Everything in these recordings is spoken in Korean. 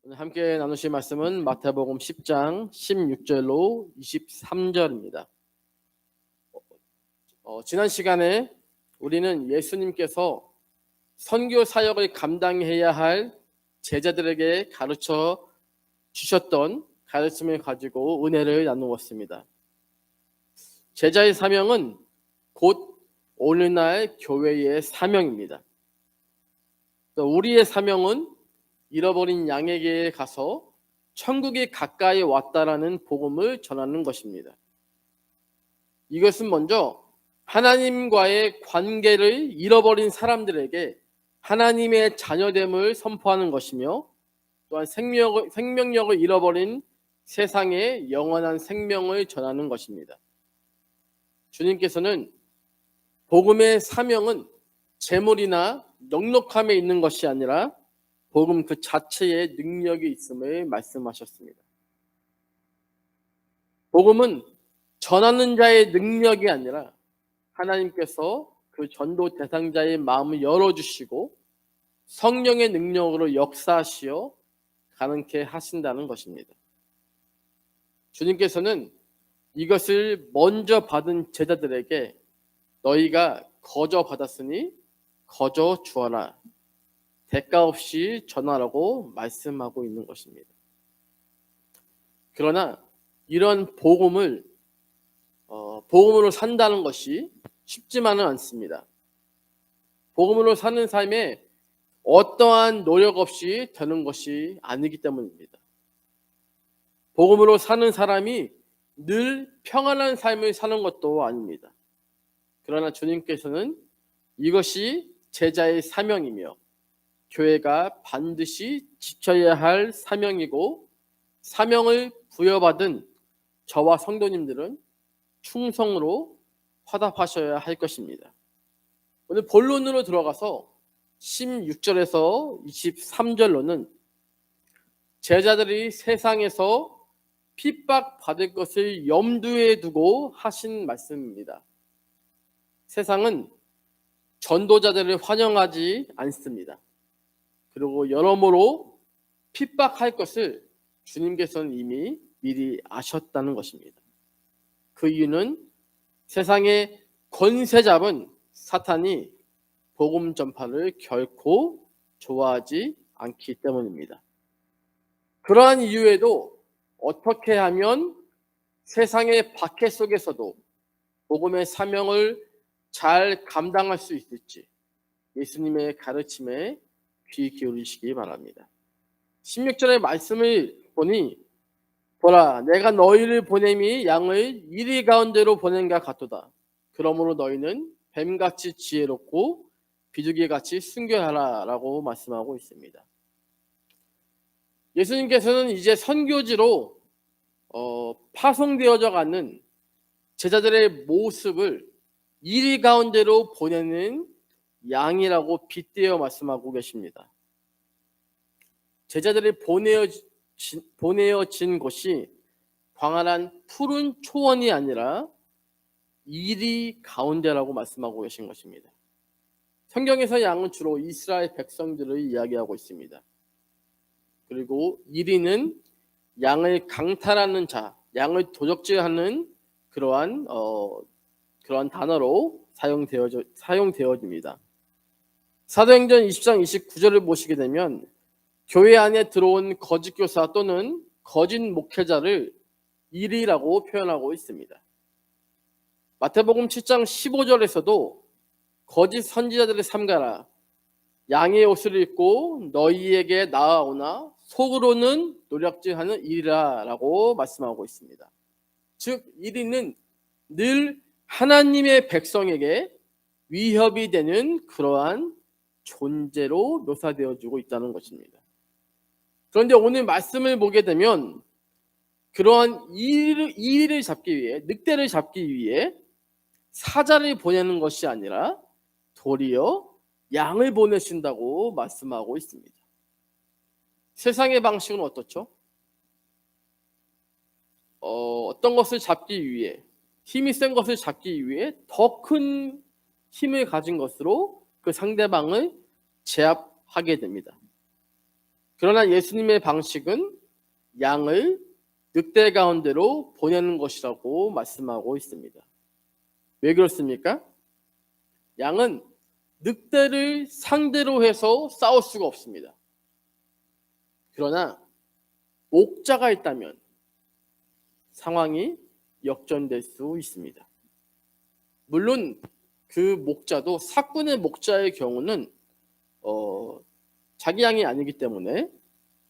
오늘 함께 나누실 말씀은 마태복음 10장 16절로 23절입니다. 지난 시간에 우리는 예수님께서 선교 사역을 감당해야 할 제자들에게 가르쳐 주셨던 가르침을 가지고 은혜를 나누었습니다. 제자의 사명은 곧 오늘날 교회의 사명입니다. 우리의 사명은 잃어버린 양에게 가서 천국이 가까이 왔다라는 복음을 전하는 것입니다. 이것은 먼저 하나님과의 관계를 잃어버린 사람들에게 하나님의 자녀됨을 선포하는 것이며, 또한 생명력을 잃어버린 세상에 영원한 생명을 전하는 것입니다. 주님께서는 복음의 사명은 재물이나 넉넉함에 있는 것이 아니라 복음 그 자체에 능력이 있음을 말씀하셨습니다. 복음은 전하는 자의 능력이 아니라 하나님께서 그 전도 대상자의 마음을 열어주시고 성령의 능력으로 역사하시어 가능케 하신다는 것입니다. 주님께서는 이것을 먼저 받은 제자들에게 너희가 거저 받았으니 거저 주어라, 대가 없이 전하라고 말씀하고 있는 것입니다. 그러나 이런 복음으로 산다는 것이 쉽지만은 않습니다. 복음으로 사는 삶에 어떠한 노력 없이 되는 것이 아니기 때문입니다. 복음으로 사는 사람이 늘 평안한 삶을 사는 것도 아닙니다. 그러나 주님께서는 이것이 제자의 사명이며 교회가 반드시 지켜야 할 사명이고, 사명을 부여받은 저와 성도님들은 충성으로 화답하셔야 할 것입니다. 오늘 본론으로 들어가서 16절에서 23절로는 제자들이 세상에서 핍박받을 것을 염두에 두고 하신 말씀입니다. 세상은 전도자들을 환영하지 않습니다. 그리고 여러모로 핍박할 것을 주님께서는 이미 미리 아셨다는 것입니다. 그 이유는 세상의 권세 잡은 사탄이 복음 전파를 결코 좋아하지 않기 때문입니다. 그러한 이유에도 어떻게 하면 세상의 박해 속에서도 복음의 사명을 잘 감당할 수 있을지 예수님의 가르침에 귀 기울이시기 바랍니다. 16절의 말씀을 보니 보라, 내가 너희를 보냄이 양을 이리 가운데로 보낸가 같도다. 그러므로 너희는 뱀같이 지혜롭고 비둘기같이 순결하라 라고 말씀하고 있습니다. 예수님께서는 이제 선교지로 파송되어져 가는 제자들의 모습을 이리 가운데로 보내는 양이라고 빗대어 말씀하고 계십니다. 제자들이 보내어진 곳이 광활한 푸른 초원이 아니라 이리 가운데라고 말씀하고 계신 것입니다. 성경에서 양은 주로 이스라엘 백성들을 이야기하고 있습니다. 그리고 이리는 양을 강탈하는 자, 양을 도적질하는 그러한 단어로 사용되어집니다. 사도행전 20장 29절을 보시게 되면 교회 안에 들어온 거짓 교사 또는 거짓 목회자를 이리라고 표현하고 있습니다. 마태복음 7장 15절에서도 거짓 선지자들을 삼가라, 양의 옷을 입고 너희에게 나아오나 속으로는 노략질하는 이리라 라고 말씀하고 있습니다. 즉 이리는 늘 하나님의 백성에게 위협이 되는 그러한 존재로 묘사되어지고 있다는 것입니다. 그런데 오늘 말씀을 보게 되면 그러한 이리를 잡기 위해, 늑대를 잡기 위해 사자를 보내는 것이 아니라 도리어 양을 보내신다고 말씀하고 있습니다. 세상의 방식은 어떻죠? 어떤 것을 잡기 위해, 힘이 센 것을 잡기 위해 더 큰 힘을 가진 것으로 그 상대방을 제압하게 됩니다. 그러나 예수님의 방식은 양을 늑대 가운데로 보내는 것이라고 말씀하고 있습니다. 왜 그렇습니까? 양은 늑대를 상대로 해서 싸울 수가 없습니다. 그러나 목자가 있다면 상황이 역전될 수 있습니다. 물론 그 목자도 사꾼의 목자의 경우는 자기 양이 아니기 때문에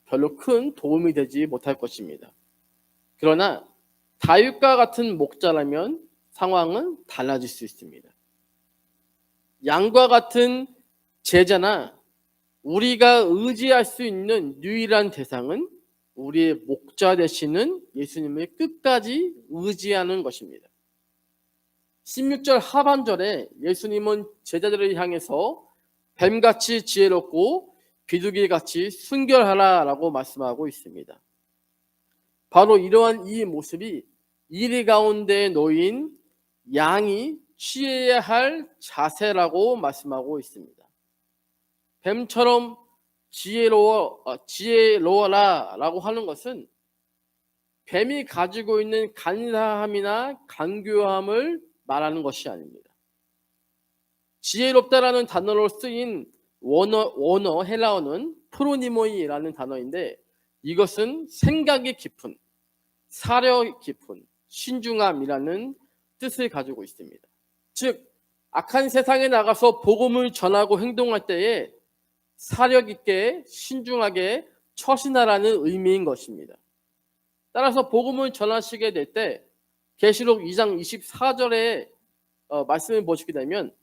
별로 큰 도움이 되지 못할 것입니다. 그러나 다윗과 같은 목자라면 상황은 달라질 수 있습니다. 양과 같은 제자나 우리가 의지할 수 있는 유일한 대상은 우리의 목자 되시는 예수님을 끝까지 의지하는 것입니다. 16절 하반절에 예수님은 제자들을 향해서 뱀같이 지혜롭고 비둘기같이 순결하라 라고 말씀하고 있습니다. 바로 이러한 이 모습이 이리 가운데 놓인 양이 취해야 할 자세라고 말씀하고 있습니다. 뱀처럼 지혜로워라 라고 하는 것은 뱀이 가지고 있는 간사함이나 간교함을 말하는 것이 아닙니다. 지혜롭다라는 단어로 쓰인 원어 헬라어는 프로니모이라는 단어인데 이것은 생각이 깊은, 사려 깊은, 신중함이라는 뜻을 가지고 있습니다. 즉 악한 세상에 나가서 복음을 전하고 행동할 때에 사력 있게 신중하게 처신하라는 의미인 것입니다. 따라서 복음을 전하시게 될 때 계시록 2장 24절에 말씀을 보시게 되면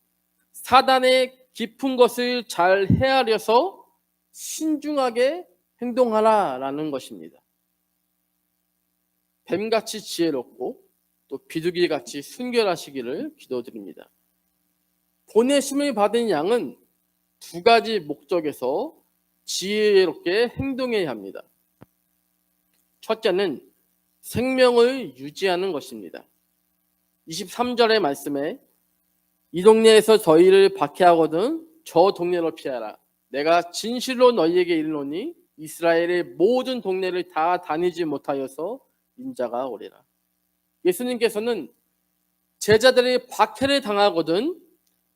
사단의 깊은 것을 잘 헤아려서 신중하게 행동하라라는 것입니다. 뱀같이 지혜롭고 또 비둘기같이 순결하시기를 기도드립니다. 보내심을 받은 양은 두 가지 목적에서 지혜롭게 행동해야 합니다. 첫째는 생명을 유지하는 것입니다. 23절의 말씀에 이 동네에서 저희를 박해하거든 저 동네로 피하라. 내가 진실로 너희에게 이르노니 이스라엘의 모든 동네를 다 다니지 못하여서 인자가 오리라. 예수님께서는 제자들이 박해를 당하거든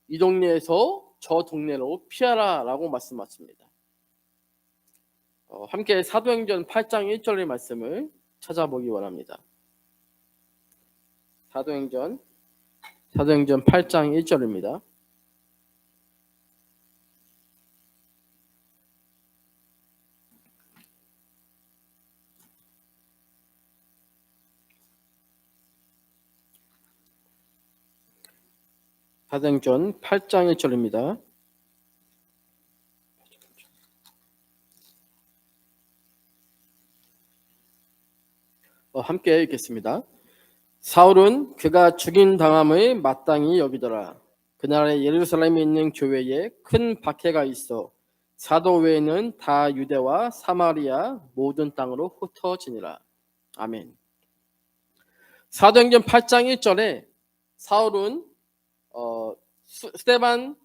이 동네에서 저 동네로 피하라 라고 말씀하십니다. 함께 사도행전 8장 1절의 말씀을 찾아보기 원합니다. 사도행전 8장 1절입니다. 사도행전 8장 1절입니다. 함께 읽겠습니다. 사울은 그가 죽인 당함을 마땅히 여기더라. 그날에 예루살렘에 있는 교회에 큰 박해가 있어 사도 외에는 다 유대와 사마리아 모든 땅으로 흩어지니라. 아멘. 사도행전 8장 1절에 사울은 스데반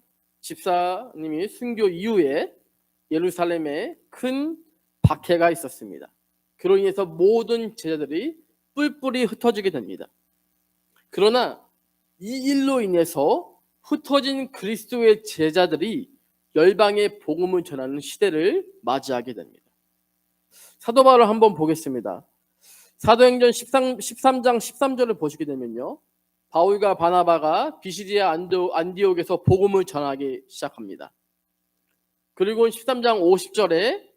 집사님이 순교 이후에 예루살렘에 큰 박해가 있었습니다. 그로 인해서 모든 제자들이 뿔뿔이 흩어지게 됩니다. 그러나 이 일로 인해서 흩어진 그리스도의 제자들이 열방의 복음을 전하는 시대를 맞이하게 됩니다. 사도 바울을 한번 보겠습니다. 사도행전 13장 13절을 보시게 되면요, 바울과 바나바가 비시디아 안디옥에서 복음을 전하기 시작합니다. 그리고 13장 50절에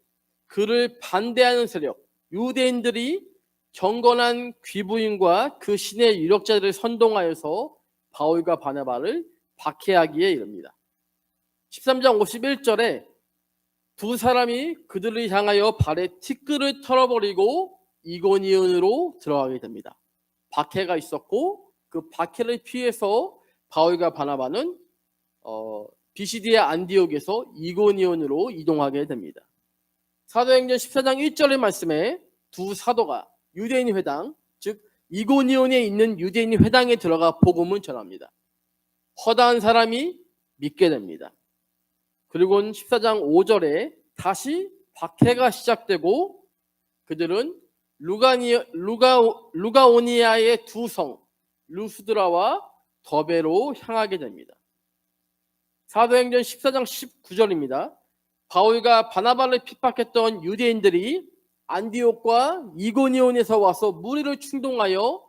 그를 반대하는 세력, 유대인들이 경건한 귀부인과 그 신의 유력자들을 선동하여서 바울과 바나바를 박해하기에 이릅니다. 13장 51절에 두 사람이 그들을 향하여 발에 티끌을 털어버리고 이고니온으로 들어가게 됩니다. 박해가 있었고 그 박해를 피해서 바울과 바나바는 비시디아 안디옥에서 이고니온으로 이동하게 됩니다. 사도행전 14장 1절의 말씀에 두 사도가 유대인 회당, 즉 이고니온에 있는 유대인 회당에 들어가 복음을 전합니다. 허다한 사람이 믿게 됩니다. 그리고 14장 5절에 다시 박해가 시작되고 그들은 루가오니아의 두 성 루스드라와 더베로 향하게 됩니다. 사도행전 14장 19절입니다. 바울과 바나바를 핍박했던 유대인들이 안디옥과 이고니온에서 와서 무리를 충동하여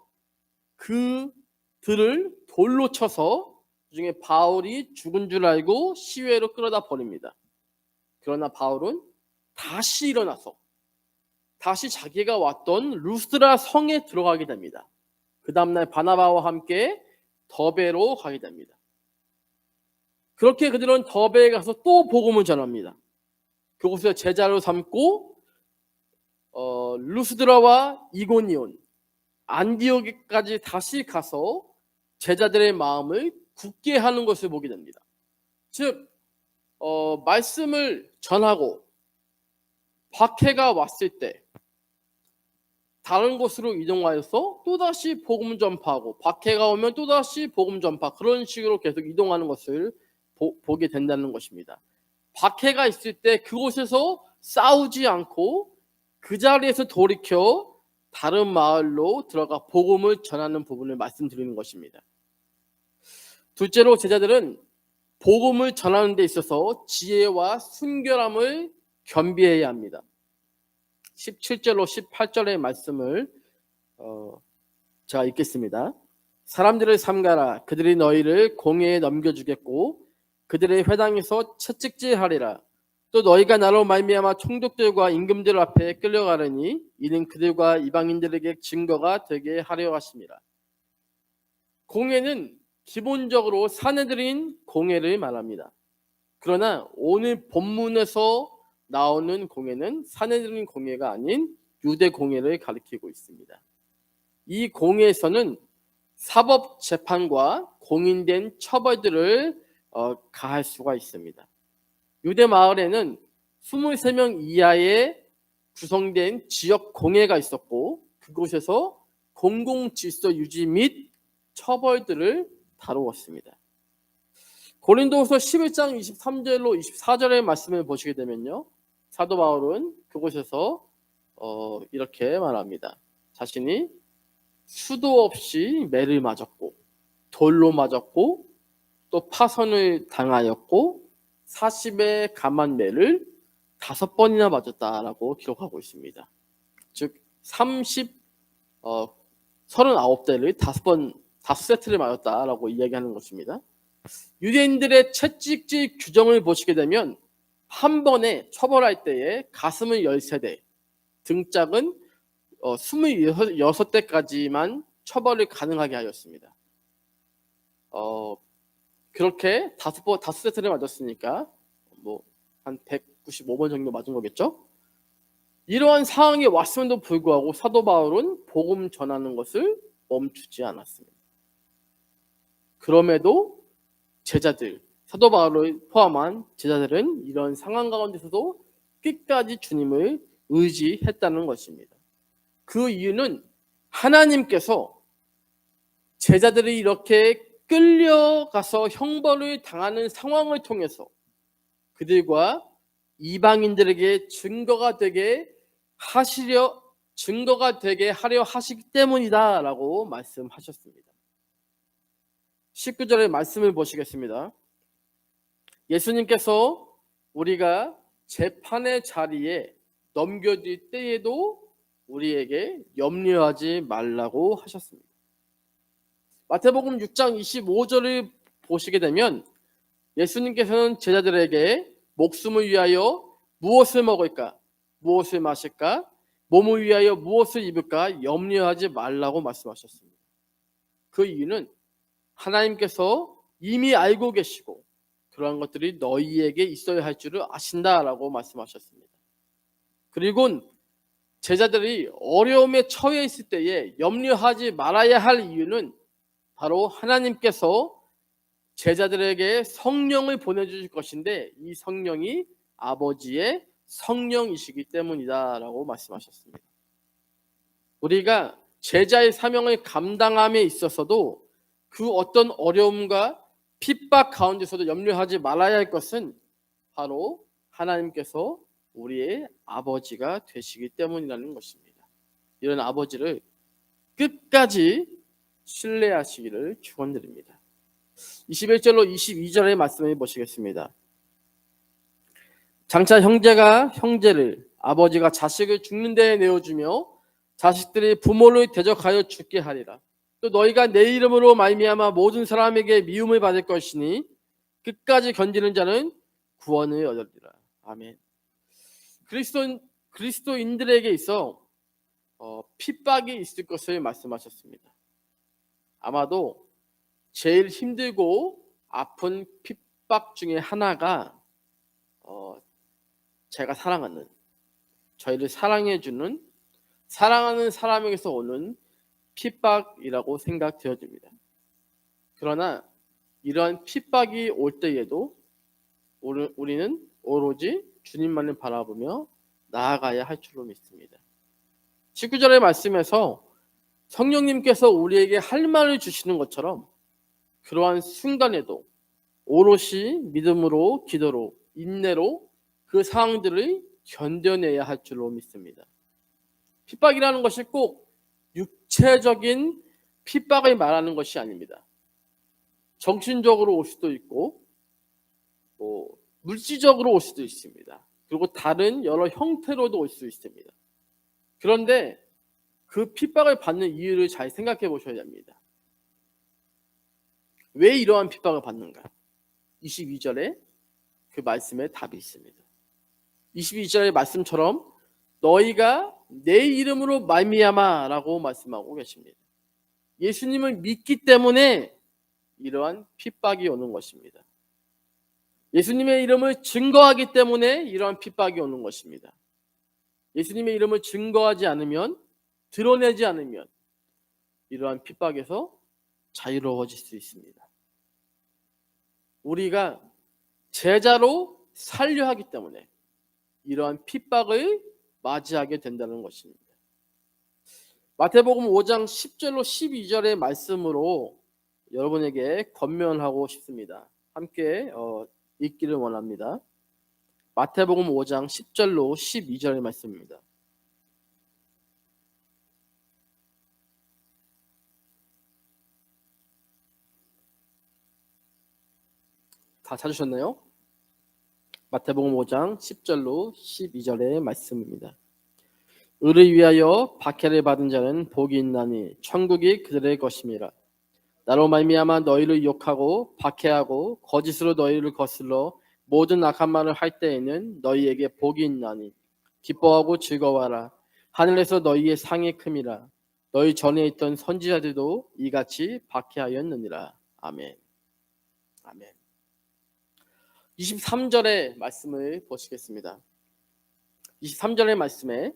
그들을 돌로 쳐서 그중에 바울이 죽은 줄 알고 시외로 끌어다 버립니다. 그러나 바울은 다시 일어나서 다시 자기가 왔던 루스드라 성에 들어가게 됩니다. 그 다음날 바나바와 함께 더베로 가게 됩니다. 그렇게 그들은 더베에 가서 또 복음을 전합니다. 그곳에서 제자로 삼고 루스드라와 이고니온, 안디옥까지 다시 가서 제자들의 마음을 굳게 하는 것을 보게 됩니다. 즉 말씀을 전하고 박해가 왔을 때 다른 곳으로 이동하여서 또다시 복음 전파하고 박해가 오면 또다시 복음 전파, 그런 식으로 계속 이동하는 것을 보게 된다는 것입니다. 박해가 있을 때 그곳에서 싸우지 않고 그 자리에서 돌이켜 다른 마을로 들어가 복음을 전하는 부분을 말씀드리는 것입니다. 둘째로 제자들은 복음을 전하는 데 있어서 지혜와 순결함을 겸비해야 합니다. 17절로 18절의 말씀을 제가 읽겠습니다. 사람들을 삼가라. 그들이 너희를 공회에 넘겨주겠고 그들의 회당에서 채찍질하리라. 또 너희가 나로 말미암아 총독들과 임금들 앞에 끌려가려니 이는 그들과 이방인들에게 증거가 되게 하려 하심이라. 공회는 기본적으로 사내들인 공회를 말합니다. 그러나 오늘 본문에서 나오는 공회는 사내들인 공회가 아닌 유대 공회를 가리키고 있습니다. 이 공회에서는 사법 재판과 공인된 처벌들을 가할 수가 있습니다. 유대 마을에는 23명 이하에 구성된 지역 공회가 있었고 그곳에서 공공 질서 유지 및 처벌들을 다루었습니다. 고린도후서 11장 23절로 24절의 말씀을 보시게 되면요, 사도 바울은 그곳에서 이렇게 말합니다. 자신이 수도 없이 매를 맞았고 돌로 맞았고 또 파선을 당하였고 40의 감한 매를 5번이나 맞았다라고 기록하고 있습니다. 즉 39대를 5세트를 맞았다라고 이야기하는 것입니다. 유대인들의 채찍질 규정을 보시게 되면 한 번에 처벌할 때에 가슴은 13대, 등짝은 26대까지만 처벌을 가능하게 하였습니다. 그렇게 5세트를 맞았으니까 한 195번 정도 맞은 거겠죠? 이러한 상황이 왔음에도 불구하고 사도 바울은 복음 전하는 것을 멈추지 않았습니다. 그럼에도 제자들, 사도 바울을 포함한 제자들은 이런 상황 가운데서도 끝까지 주님을 의지했다는 것입니다. 그 이유는 하나님께서 제자들이 이렇게 끌려가서 형벌을 당하는 상황을 통해서 그들과 이방인들에게 증거가 되게 하려 하시기 때문이다라고 말씀하셨습니다. 19절의 말씀을 보시겠습니다. 예수님께서 우리가 재판의 자리에 넘겨질 때에도 우리에게 염려하지 말라고 하셨습니다. 마태복음 6장 25절을 보시게 되면 예수님께서는 제자들에게 목숨을 위하여 무엇을 먹을까, 무엇을 마실까, 몸을 위하여 무엇을 입을까 염려하지 말라고 말씀하셨습니다. 그 이유는 하나님께서 이미 알고 계시고 그러한 것들이 너희에게 있어야 할 줄을 아신다라고 말씀하셨습니다. 그리고 제자들이 어려움에 처해 있을 때에 염려하지 말아야 할 이유는 바로 하나님께서 제자들에게 성령을 보내주실 것인데 이 성령이 아버지의 성령이시기 때문이다라고 말씀하셨습니다. 우리가 제자의 사명을 감당함에 있어서도 그 어떤 어려움과 핍박 가운데서도 염려하지 말아야 할 것은 바로 하나님께서 우리의 아버지가 되시기 때문이라는 것입니다. 이런 아버지를 끝까지 신뢰하시기를 축원드립니다. 21절로 22절의 말씀을 보시겠습니다. 장차 형제가 형제를, 아버지가 자식을 죽는 데에 내어주며 자식들이 부모를 대적하여 죽게 하리라. 또 너희가 내 이름으로 말미암아 모든 사람에게 미움을 받을 것이니 끝까지 견디는 자는 구원을 얻으리라. 아멘. 그리스도인들에게 있어 핍박이 있을 것을 말씀하셨습니다. 아마도 제일 힘들고 아픈 핍박 중에 하나가 제가 사랑하는, 저희를 사랑해주는, 사랑하는 사람에게서 오는 핍박이라고 생각되어집니다. 그러나 이러한 핍박이 올 때에도 우리는 오로지 주님만을 바라보며 나아가야 할 줄로 믿습니다. 19절의 말씀에서 성령님께서 우리에게 할 말을 주시는 것처럼 그러한 순간에도 오롯이 믿음으로, 기도로, 인내로 그 상황들을 견뎌내야 할 줄로 믿습니다. 핍박이라는 것이 꼭 육체적인 핍박을 말하는 것이 아닙니다. 정신적으로 올 수도 있고 물질적으로 올 수도 있습니다. 그리고 다른 여러 형태로도 올 수 있습니다. 그런데 그 핍박을 받는 이유를 잘 생각해 보셔야 합니다. 왜 이러한 핍박을 받는가? 22절에 그 말씀에 답이 있습니다. 22절의 말씀처럼 너희가 내 이름으로 말미암아 라고 말씀하고 계십니다. 예수님을 믿기 때문에 이러한 핍박이 오는 것입니다. 예수님의 이름을 증거하기 때문에 이러한 핍박이 오는 것입니다. 예수님의 이름을 증거하지 않으면, 드러내지 않으면 이러한 핍박에서 자유로워질 수 있습니다. 우리가 제자로 살려 하기 때문에 이러한 핍박을 맞이하게 된다는 것입니다. 마태복음 5장 10절로 12절의 말씀으로 여러분에게 권면하고 싶습니다. 함께 읽기를 원합니다. 마태복음 5장 10절로 12절의 말씀입니다. 다 찾으셨나요? 마태복음 5장 10절로 12절의 말씀입니다. 의를 위하여 박해를 받은 자는 복이 있나니 천국이 그들의 것임이라. 나로 말미암아 너희를 욕하고 박해하고 거짓으로 너희를 거슬러 모든 악한 말을 할 때에는 너희에게 복이 있나니 기뻐하고 즐거워하라. 하늘에서 너희의 상이 큼이라. 너희 전에 있던 선지자들도 이같이 박해하였느니라. 아멘. 아멘. 23절의 말씀을 보시겠습니다. 23절의 말씀에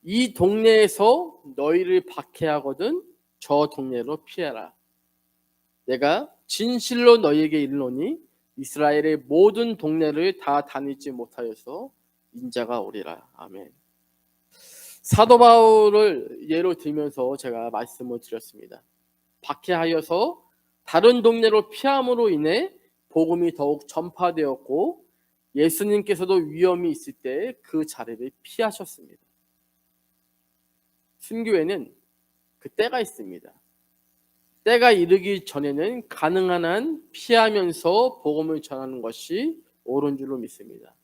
이 동네에서 너희를 박해하거든 저 동네로 피해라. 내가 진실로 너희에게 이르노니 이스라엘의 모든 동네를 다 다니지 못하여서 인자가 오리라. 아멘. 사도 바울을 예로 들면서 제가 말씀을 드렸습니다. 박해하여서 다른 동네로 피함으로 인해 복음이 더욱 전파되었고 예수님께서도 위험이 있을 때 그 자리를 피하셨습니다. 순교에는 그 때가 있습니다. 때가 이르기 전에는 가능한 한 피하면서 복음을 전하는 것이 옳은 줄로 믿습니다.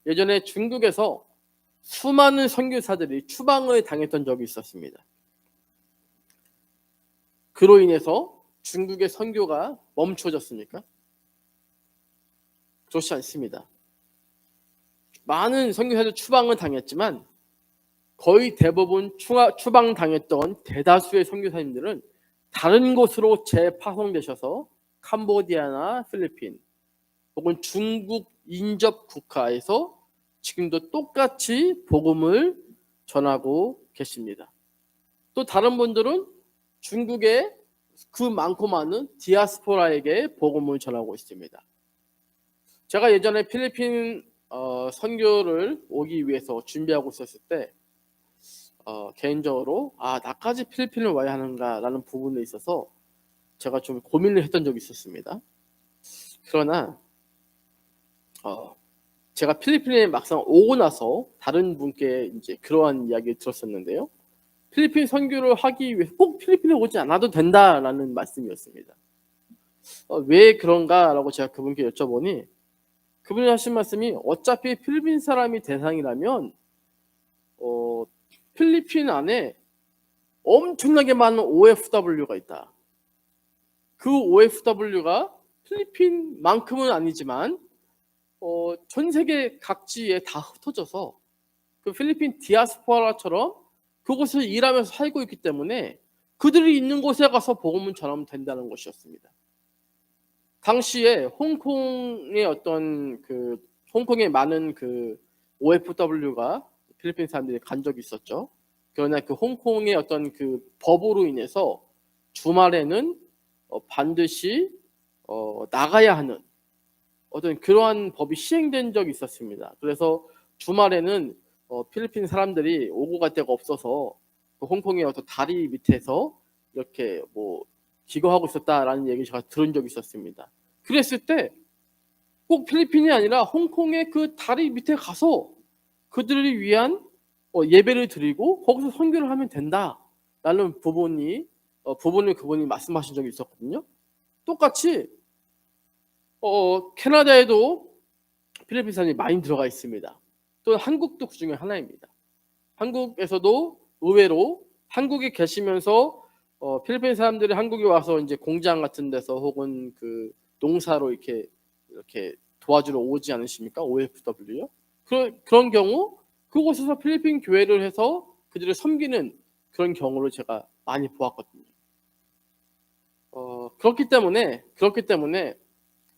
예전에 중국에서 수많은 선교사들이 추방을 당했던 적이 있었습니다. 그로 인해서 중국의 선교가 멈춰졌습니까? 그렇지 않습니다. 많은 선교사들 추방을 당했지만 거의 대부분 추방당했던 대다수의 선교사님들은 다른 곳으로 재파송되셔서 캄보디아나 필리핀 혹은 중국 인접 국가에서 지금도 똑같이 복음을 전하고 계십니다. 또 다른 분들은 중국의 그 많고 많은 디아스포라에게 복음을 전하고 있습니다. 제가 예전에 필리핀 선교를 오기 위해서 준비하고 있었을 때 개인적으로 나까지 필리핀을 와야 하는가라는 부분에 있어서 제가 좀 고민을 했던 적이 있었습니다. 그러나 제가 필리핀에 막상 오고 나서 다른 분께 이제 그러한 이야기를 들었었는데요. 필리핀 선교를 하기 위해 꼭 필리핀에 오지 않아도 된다라는 말씀이었습니다. 왜 그런가라고 제가 그분께 여쭤보니 그분이 하신 말씀이 어차피 필리핀 사람이 대상이라면 필리핀 안에 엄청나게 많은 OFW가 있다. 그 OFW가 필리핀만큼은 아니지만 전 세계 각지에 다 흩어져서 그 필리핀 디아스포라처럼 그곳에서 일하면서 살고 있기 때문에 그들이 있는 곳에 가서 복음을 전하면 된다는 것이었습니다. 당시에 홍콩의 어떤 그 홍콩에 많은 그 OFW가 필리핀 사람들이 간 적이 있었죠. 그러나 그 홍콩의 어떤 그 법으로 인해서 주말에는 반드시 나가야 하는 어떤 그러한 법이 시행된 적이 있었습니다. 그래서 주말에는 필리핀 사람들이 오고 갈 데가 없어서 그 홍콩의 어떤 다리 밑에서 이렇게 뭐 기거하고 있었다라는 얘기 제가 들은 적이 있었습니다. 그랬을 때 꼭 필리핀이 아니라 홍콩의 그 다리 밑에 가서 그들을 위한 예배를 드리고 거기서 선교를 하면 된다라는 부분을 그분이 말씀하신 적이 있었거든요. 똑같이 캐나다에도 필리핀 사람이 많이 들어가 있습니다. 또 한국도 그 중에 하나입니다. 한국에서도 의외로 한국에 계시면서 필리핀 사람들이 한국에 와서 이제 공장 같은 데서 혹은 그 농사로 이렇게 도와주러 오지 않으십니까? OFW요? 그런 경우 그곳에서 필리핀 교회를 해서 그들을 섬기는 그런 경우를 제가 많이 보았거든요. 그렇기 때문에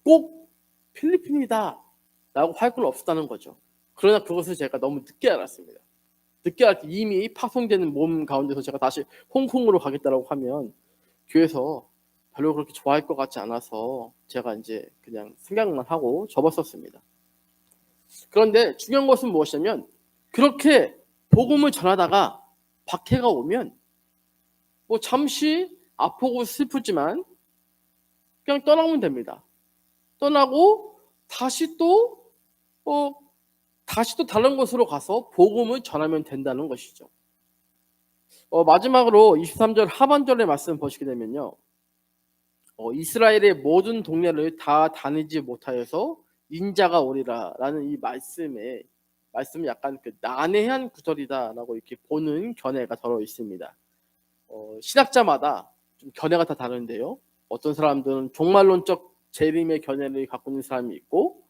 꼭 필리핀이다라고 할 건 없었다는 거죠. 그러나 그것을 제가 너무 늦게 알았습니다. 늦게 알 때 이미 파송되는 몸 가운데서 제가 다시 홍콩으로 가겠다라고 하면 교회에서 별로 그렇게 좋아할 것 같지 않아서 제가 이제 그냥 생각만 하고 접었었습니다. 그런데 중요한 것은 무엇이냐면 그렇게 복음을 전하다가 박해가 오면 뭐 잠시 아프고 슬프지만 그냥 떠나면 됩니다. 떠나고 다시 또 다른 곳으로 가서 복음을 전하면 된다는 것이죠. 마지막으로 23절 하반절의 말씀 보시게 되면요. 이스라엘의 모든 동네를 다 다니지 못하여서 인자가 오리라라는 이 말씀이 약간 그 난해한 구절이다라고 이렇게 보는 견해가 들어 있습니다. 신학자마다 좀 견해가 다 다른데요. 어떤 사람들은 종말론적 재림의 견해를 갖고 있는 사람이 있고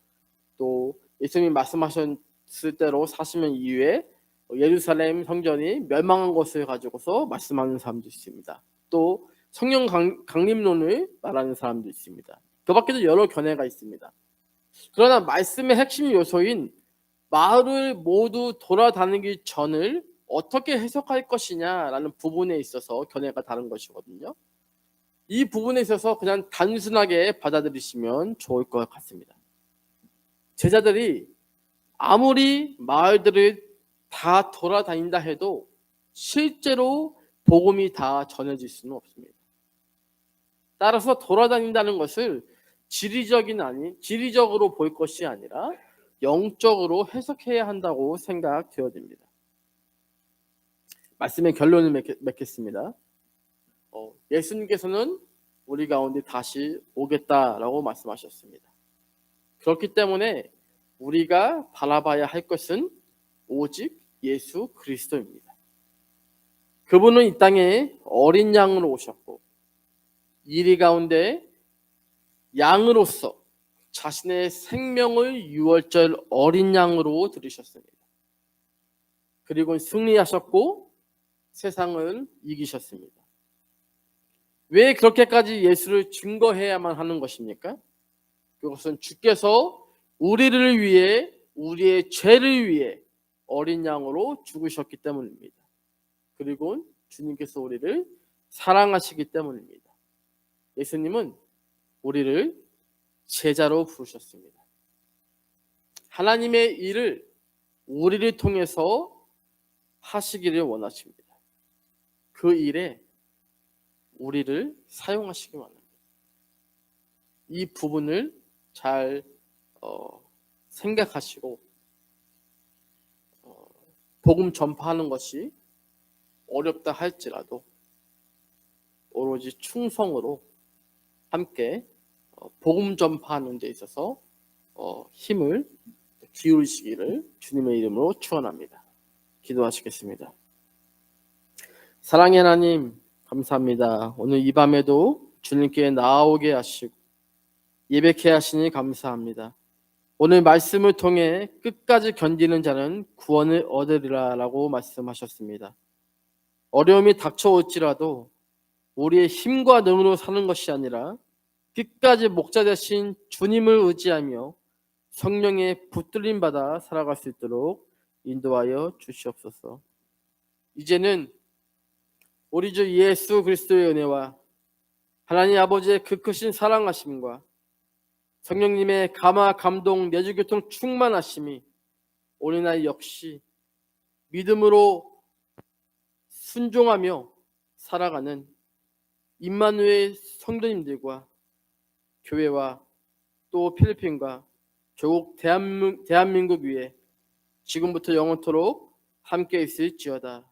또 예수님이 말씀하셨을 대로 40년 이후에 예루살렘 성전이 멸망한 것을 가지고서 말씀하는 사람도 있습니다. 또 성령 강림론을 말하는 사람도 있습니다. 그 밖에도 여러 견해가 있습니다. 그러나 말씀의 핵심 요소인 마을을 모두 돌아다니기 전을 어떻게 해석할 것이냐라는 부분에 있어서 견해가 다른 것이거든요. 이 부분에 있어서 그냥 단순하게 받아들이시면 좋을 것 같습니다. 제자들이 아무리 마을들을 다 돌아다닌다 해도 실제로 복음이 다 전해질 수는 없습니다. 따라서 돌아다닌다는 것을 지리적으로 볼 것이 아니라 영적으로 해석해야 한다고 생각되어집니다. 말씀의 결론을 맺겠습니다. 예수님께서는 우리 가운데 다시 오겠다라고 말씀하셨습니다. 그렇기 때문에 우리가 바라봐야 할 것은 오직 예수 그리스도입니다. 그분은 이 땅에 어린 양으로 오셨고 이리 가운데 양으로서 자신의 생명을 유월절 어린 양으로 들이셨습니다. 그리고 승리하셨고 세상을 이기셨습니다. 왜 그렇게까지 예수를 증거해야만 하는 것입니까? 그것은 주께서 우리를 위해 우리의 죄를 위해 어린 양으로 죽으셨기 때문입니다. 그리고 주님께서 우리를 사랑하시기 때문입니다. 예수님은 우리를 제자로 부르셨습니다. 하나님의 일을 우리를 통해서 하시기를 원하십니다. 그 일에 우리를 사용하시기 원합니다. 이 부분을 잘 생각하시고 복음 전파하는 것이 어렵다 할지라도 오로지 충성으로 함께 복음 전파하는 데 있어서 힘을 기울이시기를 주님의 이름으로 축원합니다. 기도하시겠습니다. 사랑의 하나님 감사합니다. 오늘 이 밤에도 주님께 나아오게 하시고 예배케 하시니 감사합니다. 오늘 말씀을 통해 끝까지 견디는 자는 구원을 얻으리라 라고 말씀하셨습니다. 어려움이 닥쳐올지라도 우리의 힘과 능으로 사는 것이 아니라 끝까지 목자 되신 주님을 의지하며 성령의 붙들림 받아 살아갈 수 있도록 인도하여 주시옵소서. 이제는 우리 주 예수 그리스도의 은혜와 하나님 아버지의 그 크신 사랑하심과 성령님의 감화 감동 내주교통 충만하심이 우리나라 역시 믿음으로 순종하며 살아가는 임마누엘 성도님들과 교회와 또 필리핀과 조국 대한민국 위에 지금부터 영원토록 함께 있을지어다.